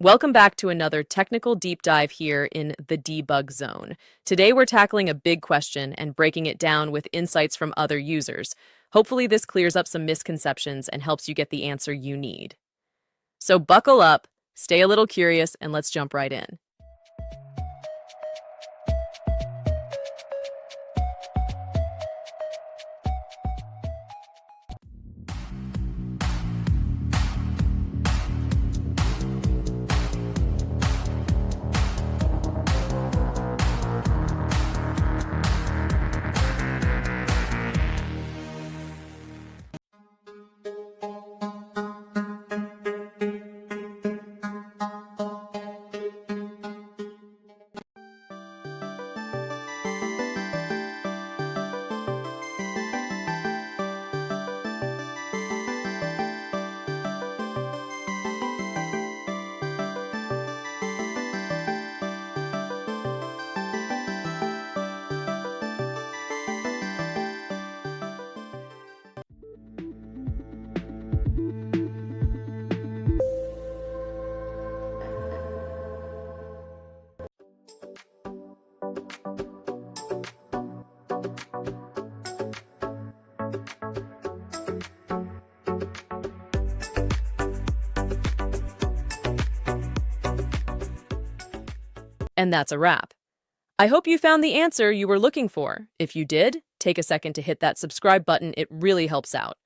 Welcome back to another technical deep dive here in the debug zone. Today we're tackling a big question and breaking it down with insights from other users. Hopefully this clears up some misconceptions and helps you get the answer you need. So buckle up, stay a little curious, and let's jump right in. And that's a wrap. I hope you found the answer you were looking for. If you did, take a second to hit that subscribe button. It really helps out.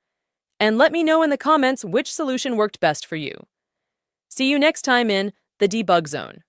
And let me know in the comments which solution worked best for you. See you next time in the debug zone.